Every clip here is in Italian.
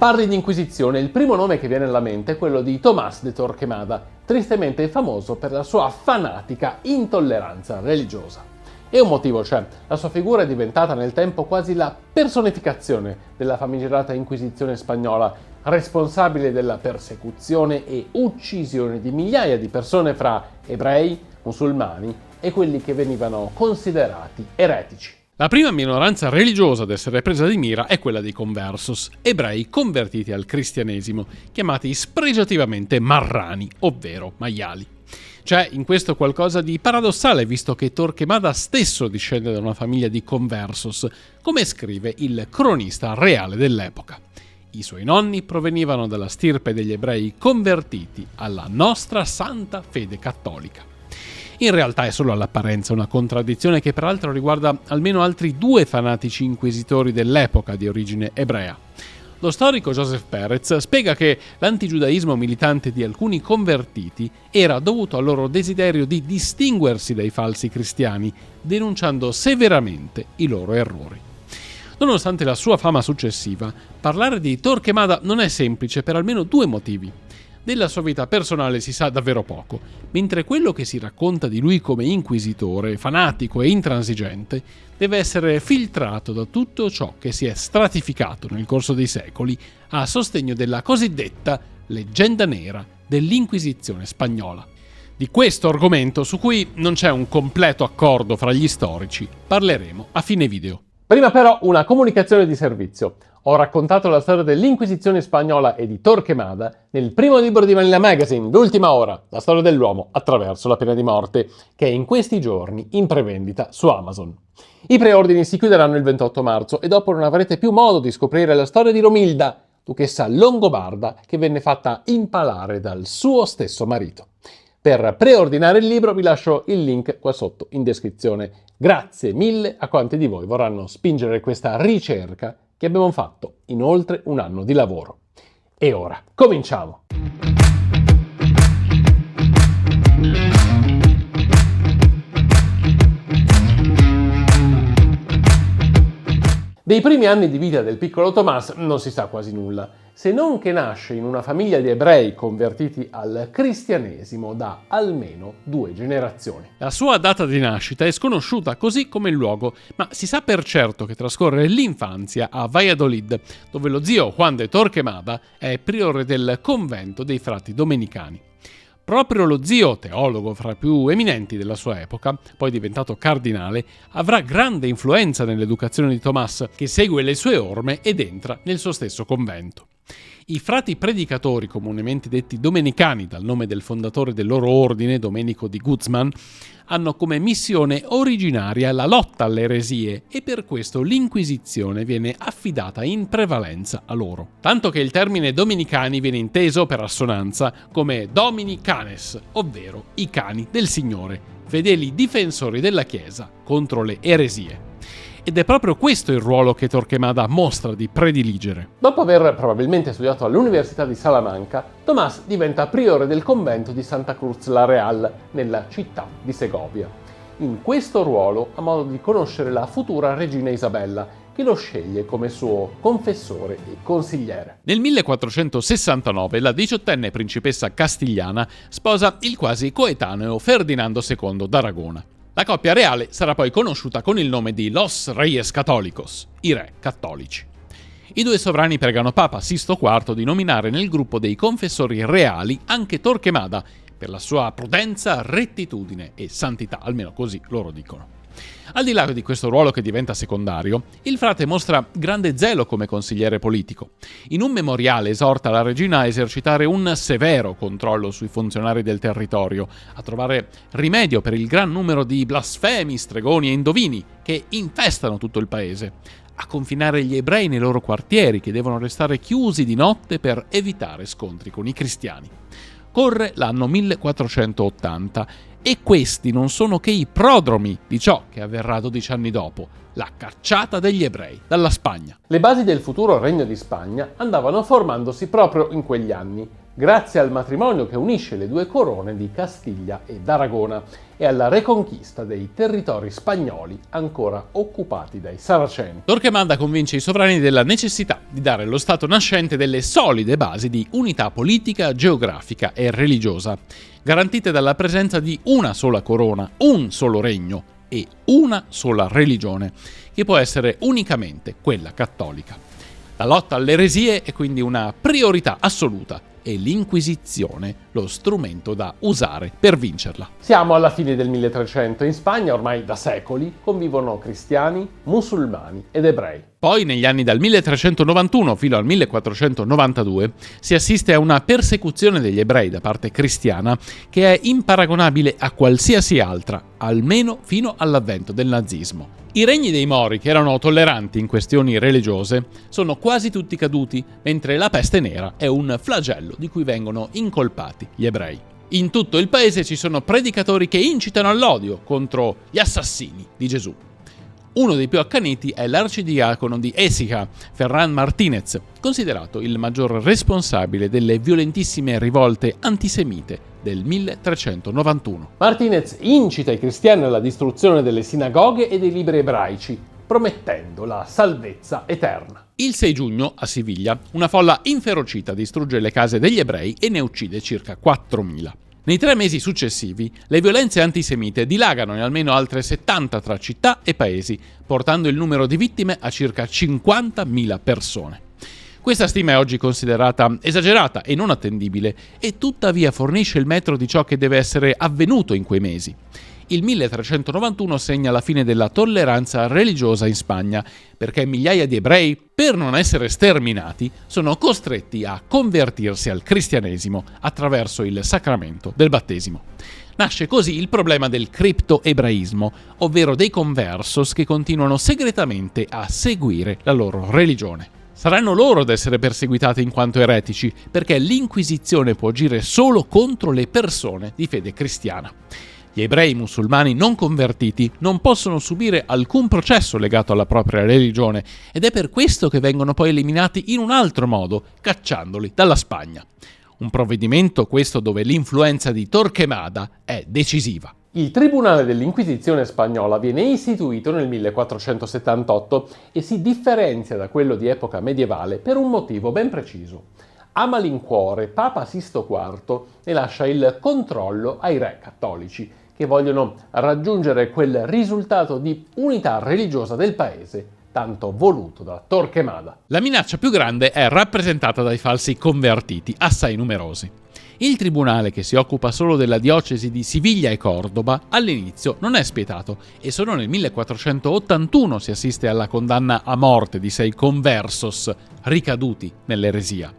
parli di Inquisizione, il primo nome che viene alla mente è quello di Tomás de Torquemada, tristemente famoso per la sua fanatica intolleranza religiosa. E un motivo c'è: la sua figura è diventata nel tempo quasi la personificazione della famigerata Inquisizione spagnola, responsabile della persecuzione e uccisione di migliaia di persone fra ebrei, musulmani e quelli che venivano considerati eretici. La prima minoranza religiosa ad essere presa di mira è quella dei conversos, ebrei convertiti al cristianesimo, chiamati spregiativamente marrani, ovvero maiali. C'è in questo qualcosa di paradossale, visto che Torquemada stesso discende da una famiglia di conversos, come scrive il cronista reale dell'epoca. I suoi nonni provenivano dalla stirpe degli ebrei convertiti alla nostra santa fede cattolica. In realtà è solo all'apparenza una contraddizione che peraltro riguarda almeno altri 2 fanatici inquisitori dell'epoca di origine ebrea. Lo storico Joseph Perez spiega che l'antigiudaismo militante di alcuni convertiti era dovuto al loro desiderio di distinguersi dai falsi cristiani, denunciando severamente i loro errori. Nonostante la sua fama successiva, parlare di Torquemada non è semplice per almeno 2 motivi. Della sua vita personale si sa davvero poco, mentre quello che si racconta di lui come inquisitore, fanatico e intransigente deve essere filtrato da tutto ciò che si è stratificato nel corso dei secoli a sostegno della cosiddetta leggenda nera dell'Inquisizione spagnola. Di questo argomento, su cui non c'è un completo accordo fra gli storici, parleremo a fine video. Prima però una comunicazione di servizio. Ho raccontato la storia dell'Inquisizione spagnola e di Torquemada nel primo libro di Manila Magazine, L'ultima ora, la storia dell'uomo attraverso la pena di morte, che è in questi giorni in prevendita su Amazon. I preordini si chiuderanno il 28 marzo e dopo non avrete più modo di scoprire la storia di Romilda, duchessa longobarda che venne fatta impalare dal suo stesso marito. Per preordinare il libro vi lascio il link qua sotto in descrizione. Grazie mille a quanti di voi vorranno spingere questa ricerca che abbiamo fatto in oltre un anno di lavoro. E ora, cominciamo! Dei primi anni di vita del piccolo Tomás non si sa quasi nulla, se non che nasce in una famiglia di ebrei convertiti al cristianesimo da almeno 2 generazioni. La sua data di nascita è sconosciuta, così come il luogo, ma si sa per certo che trascorre l'infanzia a Valladolid, dove lo zio Juan de Torquemada è priore del convento dei frati domenicani. Proprio lo zio, teologo fra i più eminenti della sua epoca, poi diventato cardinale, avrà grande influenza nell'educazione di Tomás, che segue le sue orme ed entra nel suo stesso convento. I frati predicatori, comunemente detti domenicani dal nome del fondatore del loro ordine, Domenico di Guzman, hanno come missione originaria la lotta alle eresie e per questo l'Inquisizione viene affidata in prevalenza a loro. Tanto che il termine domenicani viene inteso per assonanza come domini canes, ovvero i cani del Signore, fedeli difensori della Chiesa contro le eresie. Ed è proprio questo il ruolo che Torquemada mostra di prediligere. Dopo aver probabilmente studiato all'Università di Salamanca, Tomás diventa priore del convento di Santa Cruz la Real, nella città di Segovia. In questo ruolo ha modo di conoscere la futura regina Isabella, che lo sceglie come suo confessore e consigliere. Nel 1469 la 18enne principessa castigliana sposa il quasi coetaneo Ferdinando II d'Aragona. La coppia reale sarà poi conosciuta con il nome di Los Reyes Católicos, i re cattolici. I 2 sovrani pregano Papa Sisto IV di nominare nel gruppo dei confessori reali anche Torquemada per la sua prudenza, rettitudine e santità, almeno così loro dicono. Al di là di questo ruolo che diventa secondario, il frate mostra grande zelo come consigliere politico. In un memoriale esorta la regina a esercitare un severo controllo sui funzionari del territorio, a trovare rimedio per il gran numero di blasfemi, stregoni e indovini che infestano tutto il paese, a confinare gli ebrei nei loro quartieri che devono restare chiusi di notte per evitare scontri con i cristiani. Corre l'anno 1480 E questi non sono che i prodromi di ciò che avverrà 12 anni dopo, la cacciata degli ebrei dalla Spagna. Le basi del futuro Regno di Spagna andavano formandosi proprio in quegli anni, grazie al matrimonio che unisce le due corone di Castiglia ed Aragona e alla reconquista dei territori spagnoli ancora occupati dai Saraceni. Torquemada convince i sovrani della necessità di dare allo Stato nascente delle solide basi di unità politica, geografica e religiosa, garantite dalla presenza di una sola corona, un solo regno e una sola religione, che può essere unicamente quella cattolica. La lotta alle eresie è quindi una priorità assoluta e l'Inquisizione lo strumento da usare per vincerla. Siamo alla fine del 1300. In Spagna ormai da secoli convivono cristiani, musulmani ed ebrei. Poi, negli anni dal 1391 fino al 1492, si assiste a una persecuzione degli ebrei da parte cristiana che è imparagonabile a qualsiasi altra, almeno fino all'avvento del nazismo. I regni dei Mori, che erano tolleranti in questioni religiose, sono quasi tutti caduti, mentre la peste nera è un flagello di cui vengono incolpati gli ebrei. In tutto il paese ci sono predicatori che incitano all'odio contro gli assassini di Gesù. Uno dei più accaniti è l'arcidiacono di Écija, Ferran Martínez, considerato il maggior responsabile delle violentissime rivolte antisemite del 1391. Martínez incita i cristiani alla distruzione delle sinagoghe e dei libri ebraici, promettendo la salvezza eterna. Il 6 giugno, a Siviglia, una folla inferocita distrugge le case degli ebrei e ne uccide circa 4.000. Nei 3 mesi successivi, le violenze antisemite dilagano in almeno altre 70 tra città e paesi, portando il numero di vittime a circa 50.000 persone. Questa stima è oggi considerata esagerata e non attendibile, e tuttavia fornisce il metro di ciò che deve essere avvenuto in quei mesi. Il 1391 segna la fine della tolleranza religiosa in Spagna, perché migliaia di ebrei, per non essere sterminati, sono costretti a convertirsi al cristianesimo attraverso il sacramento del battesimo. Nasce così il problema del criptoebraismo, ovvero dei conversos che continuano segretamente a seguire la loro religione. Saranno loro ad essere perseguitati in quanto eretici, perché l'Inquisizione può agire solo contro le persone di fede cristiana. Gli ebrei musulmani non convertiti non possono subire alcun processo legato alla propria religione, ed è per questo che vengono poi eliminati in un altro modo, cacciandoli dalla Spagna. Un provvedimento questo dove l'influenza di Torquemada è decisiva. Il Tribunale dell'Inquisizione spagnola viene istituito nel 1478 e si differenzia da quello di epoca medievale per un motivo ben preciso. A malincuore, Papa Sisto IV ne lascia il controllo ai re cattolici, che vogliono raggiungere quel risultato di unità religiosa del paese tanto voluto da Torquemada. La minaccia più grande è rappresentata dai falsi convertiti, assai numerosi. Il tribunale, che si occupa solo della diocesi di Siviglia e Cordoba, all'inizio non è spietato e solo nel 1481 si assiste alla condanna a morte di 6 conversos ricaduti nell'eresia.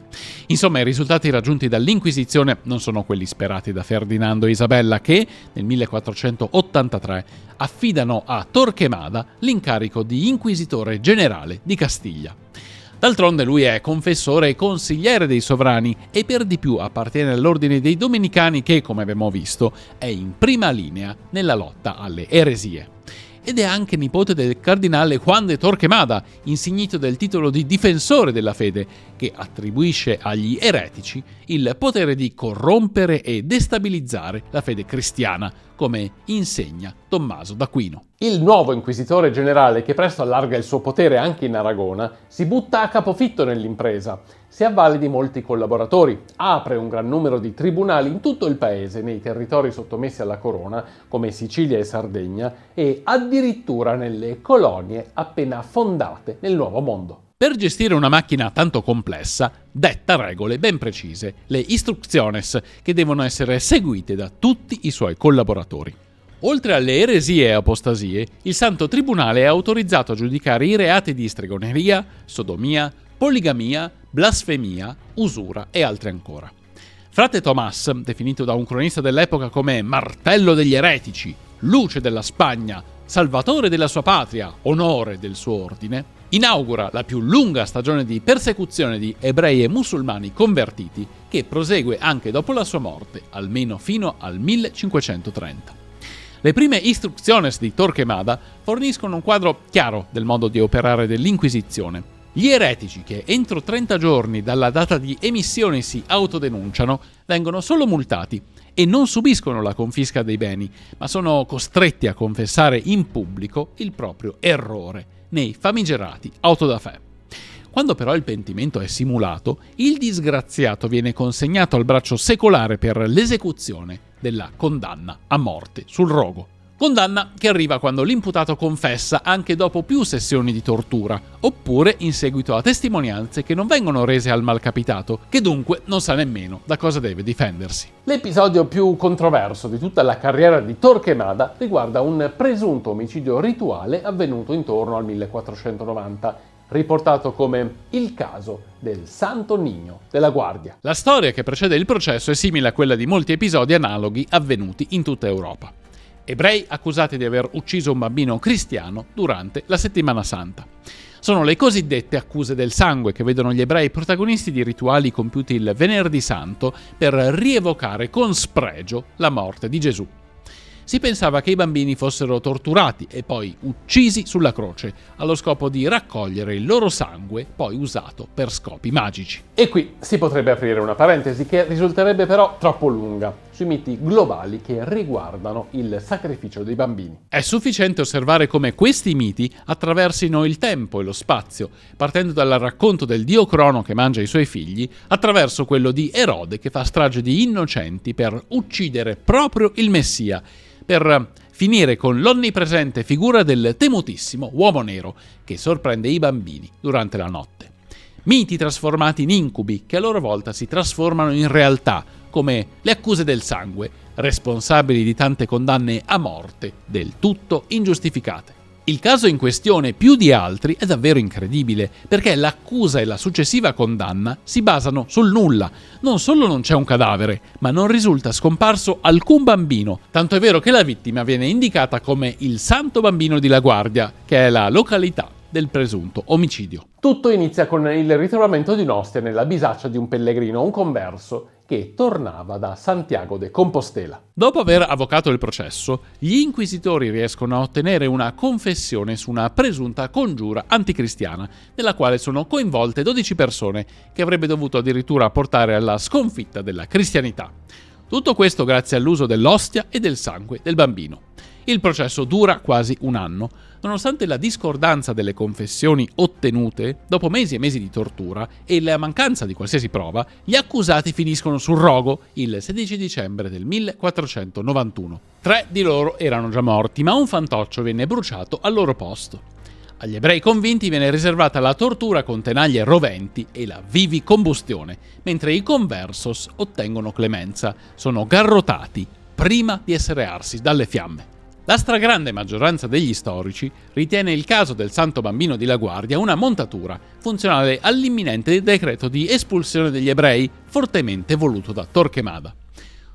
Insomma, i risultati raggiunti dall'Inquisizione non sono quelli sperati da Ferdinando e Isabella, che nel 1483 affidano a Torquemada l'incarico di inquisitore generale di Castiglia. D'altronde lui è confessore e consigliere dei sovrani e per di più appartiene all'ordine dei Domenicani che, come abbiamo visto, è in prima linea nella lotta alle eresie. Ed è anche nipote del cardinale Juan de Torquemada, insignito del titolo di difensore della fede, che attribuisce agli eretici il potere di corrompere e destabilizzare la fede cristiana, come insegna Tommaso d'Aquino. Il nuovo inquisitore generale, che presto allarga il suo potere anche in Aragona, si butta a capofitto nell'impresa, si avvale di molti collaboratori, apre un gran numero di tribunali in tutto il paese, nei territori sottomessi alla corona, come Sicilia e Sardegna, e addirittura nelle colonie appena fondate nel Nuovo Mondo. Per gestire una macchina tanto complessa, detta regole ben precise, le instrucciones, che devono essere seguite da tutti i suoi collaboratori. Oltre alle eresie e apostasie, il Santo Tribunale è autorizzato a giudicare i reati di stregoneria, sodomia, poligamia, blasfemia, usura e altri ancora. Frate Tomás, definito da un cronista dell'epoca come martello degli eretici, luce della Spagna, salvatore della sua patria, onore del suo ordine, inaugura la più lunga stagione di persecuzione di ebrei e musulmani convertiti, che prosegue anche dopo la sua morte, almeno fino al 1530. Le prime Instrucciones di Torquemada forniscono un quadro chiaro del modo di operare dell'Inquisizione. Gli eretici che entro 30 giorni dalla data di emissione si autodenunciano vengono solo multati e non subiscono la confisca dei beni, ma sono costretti a confessare in pubblico il proprio errore nei famigerati auto da fé. Quando però il pentimento è simulato, il disgraziato viene consegnato al braccio secolare per l'esecuzione della condanna a morte sul rogo. Condanna che arriva quando l'imputato confessa anche dopo più sessioni di tortura, oppure in seguito a testimonianze che non vengono rese al malcapitato, che dunque non sa nemmeno da cosa deve difendersi. L'episodio più controverso di tutta la carriera di Torquemada riguarda un presunto omicidio rituale avvenuto intorno al 1490, riportato come il caso del Santo Niño della Guardia. La storia che precede il processo è simile a quella di molti episodi analoghi avvenuti in tutta Europa. Ebrei accusati di aver ucciso un bambino cristiano durante la Settimana Santa. Sono le cosiddette accuse del sangue che vedono gli ebrei protagonisti di rituali compiuti il Venerdì Santo per rievocare con spregio la morte di Gesù. Si pensava che i bambini fossero torturati e poi uccisi sulla croce, allo scopo di raccogliere il loro sangue, poi usato per scopi magici. E qui si potrebbe aprire una parentesi che risulterebbe però troppo lunga, sui miti globali che riguardano il sacrificio dei bambini. È sufficiente osservare come questi miti attraversino il tempo e lo spazio, partendo dal racconto del dio Crono che mangia i suoi figli, attraverso quello di Erode che fa strage di innocenti per uccidere proprio il Messia, per finire con l'onnipresente figura del temutissimo uomo nero che sorprende i bambini durante la notte. Miti trasformati in incubi che a loro volta si trasformano in realtà, come le accuse del sangue, responsabili di tante condanne a morte del tutto ingiustificate. Il caso in questione, più di altri, è davvero incredibile, perché l'accusa e la successiva condanna si basano sul nulla. Non solo non c'è un cadavere, ma non risulta scomparso alcun bambino, tanto è vero che la vittima viene indicata come il Santo Bambino di La Guardia, che è la località del presunto omicidio. Tutto inizia con il ritrovamento di un'ostia nella bisaccia di un pellegrino, un converso, che tornava da Santiago de Compostela. Dopo aver avvocato il processo, gli inquisitori riescono a ottenere una confessione su una presunta congiura anticristiana, nella quale sono coinvolte 12 persone, che avrebbe dovuto addirittura portare alla sconfitta della cristianità. Tutto questo grazie all'uso dell'ostia e del sangue del bambino. Il processo dura quasi un anno. Nonostante la discordanza delle confessioni ottenute, dopo mesi e mesi di tortura e la mancanza di qualsiasi prova, gli accusati finiscono sul rogo il 16 dicembre del 1491. 3 di loro erano già morti, ma un fantoccio venne bruciato al loro posto. Agli ebrei convinti viene riservata la tortura con tenaglie roventi e la vivi-combustione, mentre i conversos ottengono clemenza, sono garrotati prima di essere arsi dalle fiamme. La stragrande maggioranza degli storici ritiene il caso del Santo Bambino di La Guardia una montatura funzionale all'imminente decreto di espulsione degli ebrei fortemente voluto da Torquemada.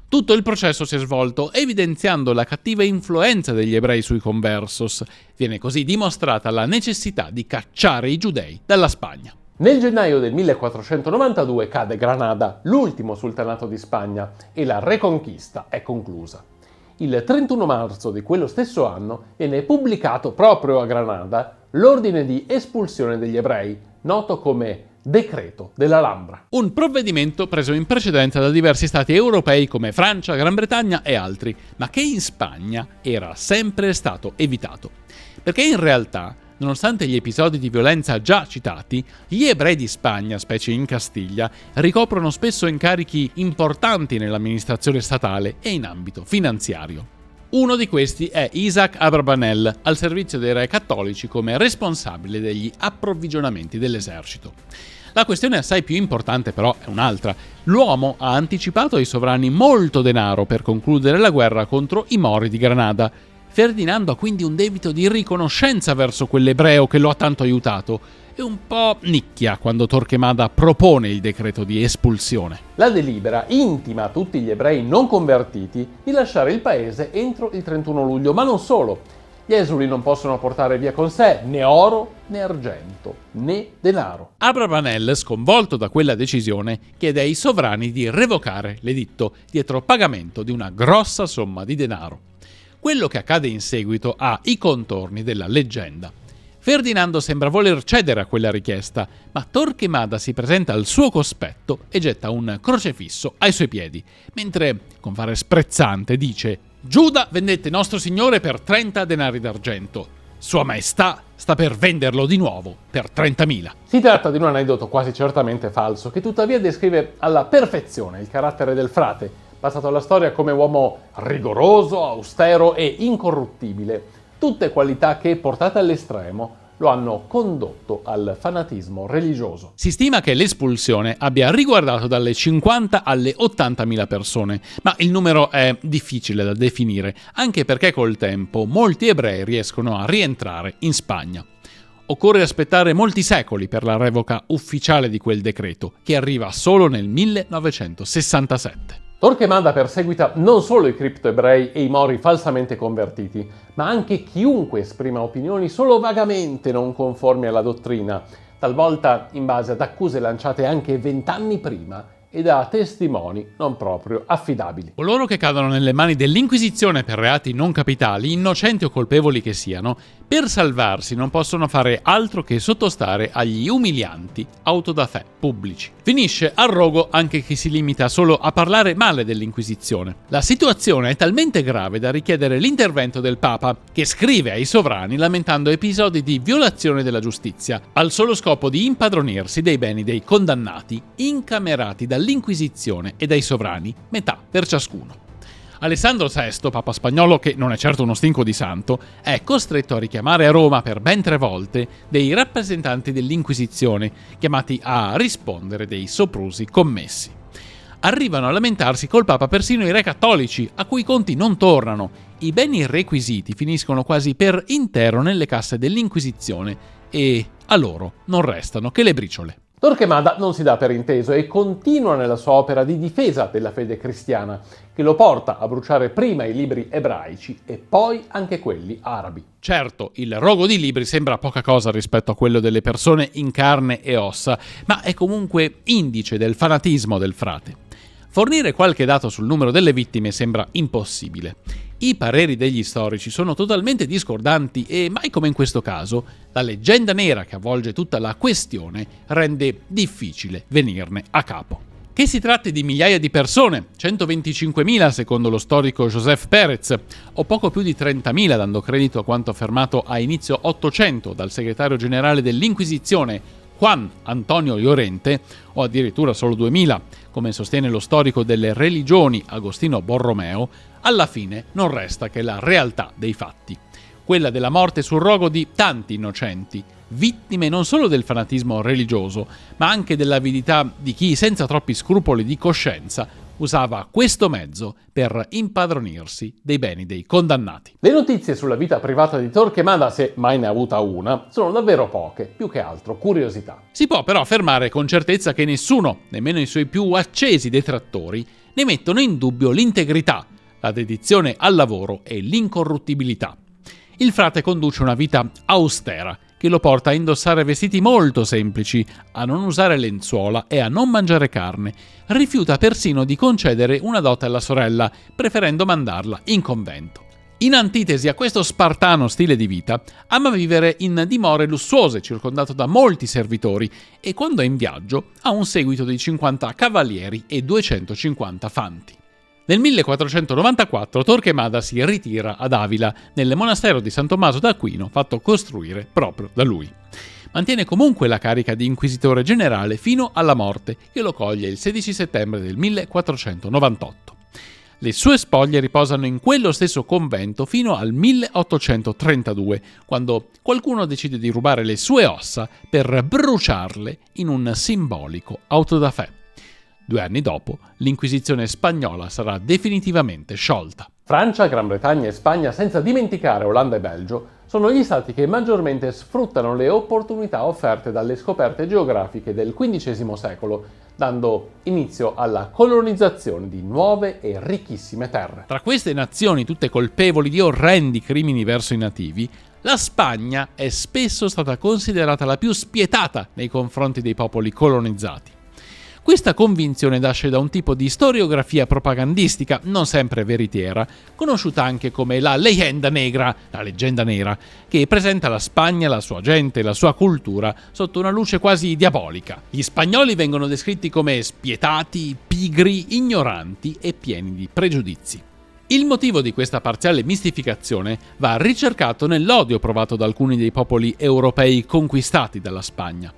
Tutto il processo si è svolto evidenziando la cattiva influenza degli ebrei sui conversos. Viene così dimostrata la necessità di cacciare i giudei dalla Spagna. Nel gennaio del 1492 cade Granada, l'ultimo sultanato di Spagna, e la Reconquista è conclusa. Il 31 marzo di quello stesso anno viene pubblicato proprio a Granada l'ordine di espulsione degli ebrei, noto come Decreto dell'Alhambra. Un provvedimento preso in precedenza da diversi stati europei come Francia, Gran Bretagna e altri, ma che in Spagna era sempre stato evitato. Perché in realtà, nonostante gli episodi di violenza già citati, gli ebrei di Spagna, specie in Castiglia, ricoprono spesso incarichi importanti nell'amministrazione statale e in ambito finanziario. Uno di questi è Isaac Abravanel, al servizio dei re cattolici come responsabile degli approvvigionamenti dell'esercito. La questione assai più importante però è un'altra. L'uomo ha anticipato ai sovrani molto denaro per concludere la guerra contro i Mori di Granada. Ferdinando ha quindi un debito di riconoscenza verso quell'ebreo che lo ha tanto aiutato e un po' nicchia quando Torquemada propone il decreto di espulsione. La delibera intima a tutti gli ebrei non convertiti di lasciare il paese entro il 31 luglio, ma non solo. Gli esuli non possono portare via con sé né oro, né argento, né denaro. Abravanel, sconvolto da quella decisione, chiede ai sovrani di revocare l'editto dietro pagamento di una grossa somma di denaro. quello che accade in seguito ha i contorni della leggenda. Ferdinando sembra voler cedere a quella richiesta, ma Torquemada si presenta al suo cospetto e getta un crocefisso ai suoi piedi, mentre, con fare sprezzante, dice: «Giuda vendette nostro Signore per 30 denari d'argento. Sua Maestà sta per venderlo di nuovo per 30.000». Si tratta di un aneddoto quasi certamente falso, che tuttavia descrive alla perfezione il carattere del frate, passato alla storia come uomo rigoroso, austero e incorruttibile. Tutte qualità che, portate all'estremo, lo hanno condotto al fanatismo religioso. Si stima che l'espulsione abbia riguardato dalle 50 alle 80.000 persone, ma il numero è difficile da definire, anche perché col tempo molti ebrei riescono a rientrare in Spagna. Occorre aspettare molti secoli per la revoca ufficiale di quel decreto, che arriva solo nel 1967. Torquemada perseguita non solo i criptoebrei e i mori falsamente convertiti, ma anche chiunque esprima opinioni solo vagamente non conformi alla dottrina, talvolta in base ad accuse lanciate anche 20 anni prima e da testimoni non proprio affidabili. Coloro che cadono nelle mani dell'Inquisizione per reati non capitali, innocenti o colpevoli che siano, per salvarsi non possono fare altro che sottostare agli umilianti autodafè pubblici. Finisce al rogo anche chi si limita solo a parlare male dell'Inquisizione. La situazione è talmente grave da richiedere l'intervento del Papa, che scrive ai sovrani lamentando episodi di violazione della giustizia, al solo scopo di impadronirsi dei beni dei condannati, incamerati dall'Inquisizione e dai sovrani, metà per ciascuno. Alessandro VI, papa spagnolo che non è certo uno stinco di santo, è costretto a richiamare a Roma per ben 3 volte dei rappresentanti dell'Inquisizione, chiamati a rispondere dei soprusi commessi. Arrivano a lamentarsi col papa persino i re cattolici, a cui i conti non tornano. I beni requisiti finiscono quasi per intero nelle casse dell'Inquisizione e a loro non restano che le briciole. Torquemada non si dà per inteso e continua nella sua opera di difesa della fede cristiana, che lo porta a bruciare prima i libri ebraici e poi anche quelli arabi. Certo, il rogo di libri sembra poca cosa rispetto a quello delle persone in carne e ossa, ma è comunque indice del fanatismo del frate. Fornire qualche dato sul numero delle vittime sembra impossibile. I pareri degli storici sono totalmente discordanti e, mai come in questo caso, la leggenda nera che avvolge tutta la questione rende difficile venirne a capo. Che si tratti di migliaia di persone, 125.000 secondo lo storico Joseph Pérez, o poco più di 30.000 dando credito a quanto affermato a inizio Ottocento dal segretario generale dell'Inquisizione Juan Antonio Llorente, o addirittura solo 2.000, come sostiene lo storico delle religioni Agostino Borromeo, alla fine non resta che la realtà dei fatti. Quella della morte sul rogo di tanti innocenti, vittime non solo del fanatismo religioso, ma anche dell'avidità di chi, senza troppi scrupoli di coscienza, usava questo mezzo per impadronirsi dei beni dei condannati. Le notizie sulla vita privata di Torquemada, se mai ne ha avuta una, sono davvero poche, più che altro curiosità. Si può però affermare con certezza che nessuno, nemmeno i suoi più accesi detrattori, ne mettono in dubbio l'integrità, la dedizione al lavoro e l'incorruttibilità. Il frate conduce una vita austera, che lo porta a indossare vestiti molto semplici, a non usare lenzuola e a non mangiare carne. Rifiuta persino di concedere una dote alla sorella, preferendo mandarla in convento. In antitesi a questo spartano stile di vita, ama vivere in dimore lussuose, circondato da molti servitori, e quando è in viaggio ha un seguito di 50 cavalieri e 250 fanti. Nel 1494 Torquemada si ritira ad Avila, nel monastero di San Tommaso d'Aquino, fatto costruire proprio da lui. Mantiene comunque la carica di inquisitore generale fino alla morte, che lo coglie il 16 settembre del 1498. Le sue spoglie riposano in quello stesso convento fino al 1832, quando qualcuno decide di rubare le sue ossa per bruciarle in un simbolico autodafè. 2 anni dopo, l'Inquisizione spagnola sarà definitivamente sciolta. Francia, Gran Bretagna e Spagna, senza dimenticare Olanda e Belgio, sono gli stati che maggiormente sfruttano le opportunità offerte dalle scoperte geografiche del XV secolo, dando inizio alla colonizzazione di nuove e ricchissime terre. Tra queste nazioni, tutte colpevoli di orrendi crimini verso i nativi, la Spagna è spesso stata considerata la più spietata nei confronti dei popoli colonizzati. Questa convinzione nasce da un tipo di storiografia propagandistica, non sempre veritiera, conosciuta anche come la leggenda nera, che presenta la Spagna, la sua gente e la sua cultura sotto una luce quasi diabolica. Gli spagnoli vengono descritti come spietati, pigri, ignoranti e pieni di pregiudizi. Il motivo di questa parziale mistificazione va ricercato nell'odio provato da alcuni dei popoli europei conquistati dalla Spagna.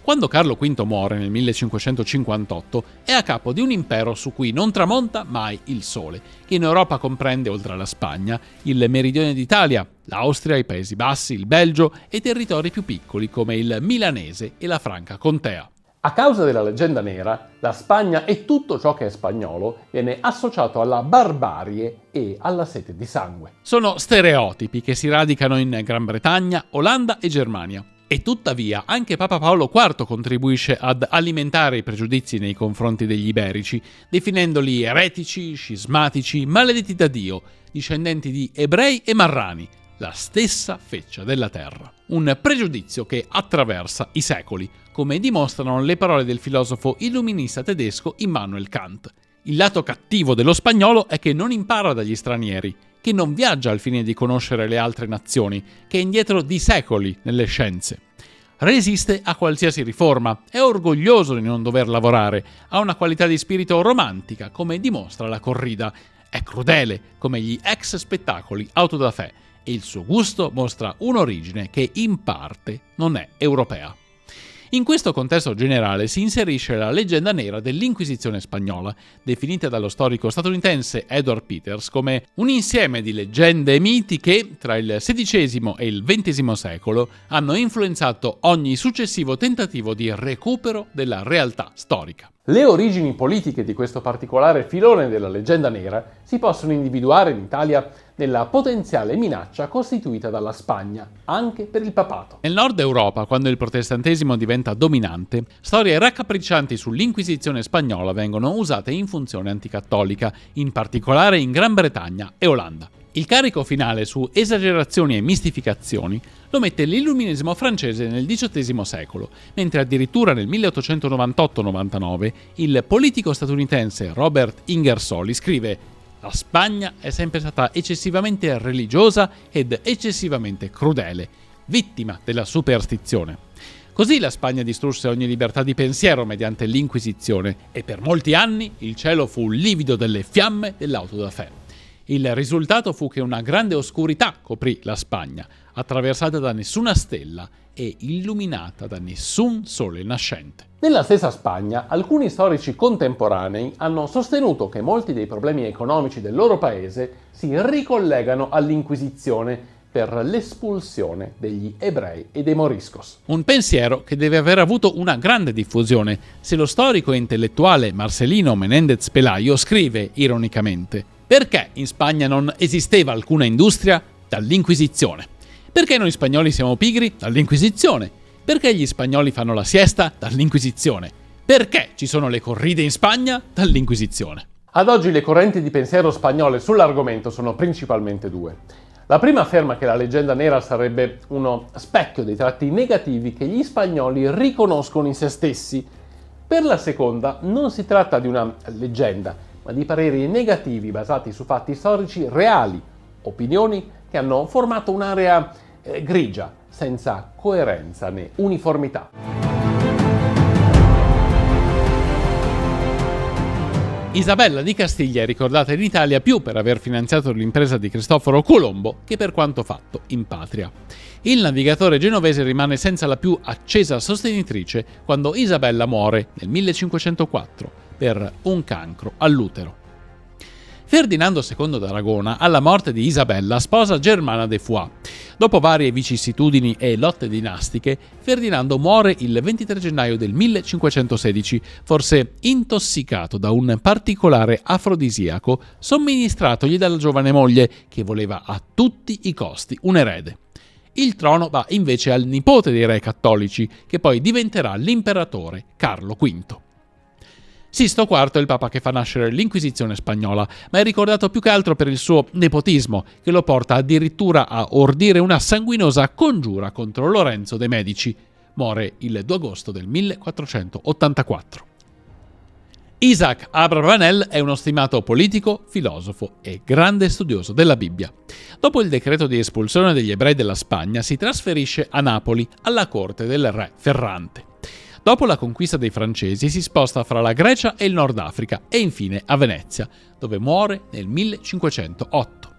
Quando Carlo V muore nel 1558 è a capo di un impero su cui non tramonta mai il sole, che in Europa comprende, oltre alla Spagna, il meridione d'Italia, l'Austria, i Paesi Bassi, il Belgio e territori più piccoli come il Milanese e la Franca Contea. A causa della leggenda nera, la Spagna e tutto ciò che è spagnolo viene associato alla barbarie e alla sete di sangue. Sono stereotipi che si radicano in Gran Bretagna, Olanda e Germania. E tuttavia anche Papa Paolo IV contribuisce ad alimentare i pregiudizi nei confronti degli iberici, definendoli eretici, scismatici, maledetti da Dio, discendenti di ebrei e marrani, la stessa feccia della terra. Un pregiudizio che attraversa i secoli, come dimostrano le parole del filosofo illuminista tedesco Immanuel Kant. Il lato cattivo dello spagnolo è che non impara dagli stranieri, che non viaggia al fine di conoscere le altre nazioni, che è indietro di secoli nelle scienze. Resiste a qualsiasi riforma, è orgoglioso di non dover lavorare, ha una qualità di spirito romantica, come dimostra la corrida, è crudele, come gli ex spettacoli auto da fè, e il suo gusto mostra un'origine che in parte non è europea. In questo contesto generale si inserisce la leggenda nera dell'Inquisizione spagnola, definita dallo storico statunitense Edward Peters come un insieme di leggende e miti che, tra il XVI e il XX secolo, hanno influenzato ogni successivo tentativo di recupero della realtà storica. Le origini politiche di questo particolare filone della leggenda nera si possono individuare in Italia nella potenziale minaccia costituita dalla Spagna, anche per il papato. Nel nord Europa, quando il protestantesimo diventa dominante, storie raccapriccianti sull'Inquisizione spagnola vengono usate in funzione anticattolica, in particolare in Gran Bretagna e Olanda. Il carico finale su esagerazioni e mistificazioni lo mette l'illuminesimo francese nel XVIII secolo, mentre addirittura nel 1898-99 il politico statunitense Robert Ingersoll scrive: «La Spagna è sempre stata eccessivamente religiosa ed eccessivamente crudele, vittima della superstizione». Così la Spagna distrusse ogni libertà di pensiero mediante l'Inquisizione e per molti anni il cielo fu livido delle fiamme dell'auto da fè. Il risultato fu che una grande oscurità coprì la Spagna, attraversata da nessuna stella e illuminata da nessun sole nascente. Nella stessa Spagna, alcuni storici contemporanei hanno sostenuto che molti dei problemi economici del loro paese si ricollegano all'Inquisizione per l'espulsione degli ebrei e dei moriscos. Un pensiero che deve aver avuto una grande diffusione, se lo storico e intellettuale Marcelino Menéndez Pelayo scrive ironicamente: «Perché in Spagna non esisteva alcuna industria? Dall'Inquisizione. Perché noi spagnoli siamo pigri? Dall'Inquisizione. Perché gli spagnoli fanno la siesta? Dall'Inquisizione. Perché ci sono le corride in Spagna? Dall'Inquisizione». Ad oggi le correnti di pensiero spagnole sull'argomento sono principalmente due. La prima afferma che la leggenda nera sarebbe uno specchio dei tratti negativi che gli spagnoli riconoscono in se stessi. Per la seconda non si tratta di una leggenda, ma di pareri negativi basati su fatti storici reali, opinioni che hanno formato un'area grigia, senza coerenza né uniformità. Isabella di Castiglia è ricordata in Italia più per aver finanziato l'impresa di Cristoforo Colombo che per quanto fatto in patria. Il navigatore genovese rimane senza la più accesa sostenitrice quando Isabella muore nel 1504 per un cancro all'utero. Ferdinando II d'Aragona, alla morte di Isabella, sposa Germana de Foix. Dopo varie vicissitudini e lotte dinastiche, Ferdinando muore il 23 gennaio del 1516, forse intossicato da un particolare afrodisiaco somministratogli dalla giovane moglie, che voleva a tutti i costi un erede. Il trono va invece al nipote dei re cattolici, che poi diventerà l'imperatore Carlo V. Sisto IV è il papa che fa nascere l'Inquisizione spagnola, ma è ricordato più che altro per il suo nepotismo, che lo porta addirittura a ordire una sanguinosa congiura contro Lorenzo de' Medici. Muore il 2 agosto del 1484. Isaac Abravanel è uno stimato politico, filosofo e grande studioso della Bibbia. Dopo il decreto di espulsione degli ebrei dalla Spagna, si trasferisce a Napoli, alla corte del re Ferrante. Dopo la conquista dei francesi si sposta fra la Grecia e il Nord Africa e infine a Venezia, dove muore nel 1508.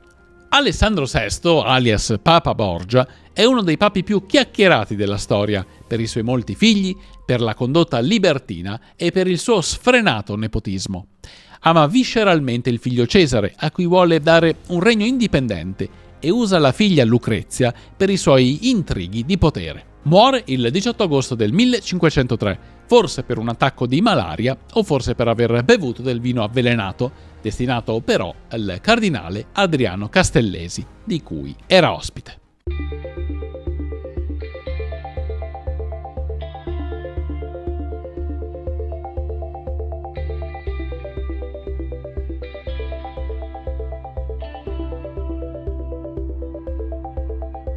Alessandro VI, alias Papa Borgia, è uno dei papi più chiacchierati della storia, per i suoi molti figli, per la condotta libertina e per il suo sfrenato nepotismo. Ama visceralmente il figlio Cesare, a cui vuole dare un regno indipendente, e usa la figlia Lucrezia per i suoi intrighi di potere. Muore il 18 agosto del 1503, forse per un attacco di malaria o forse per aver bevuto del vino avvelenato, destinato però al cardinale Adriano Castellesi, di cui era ospite.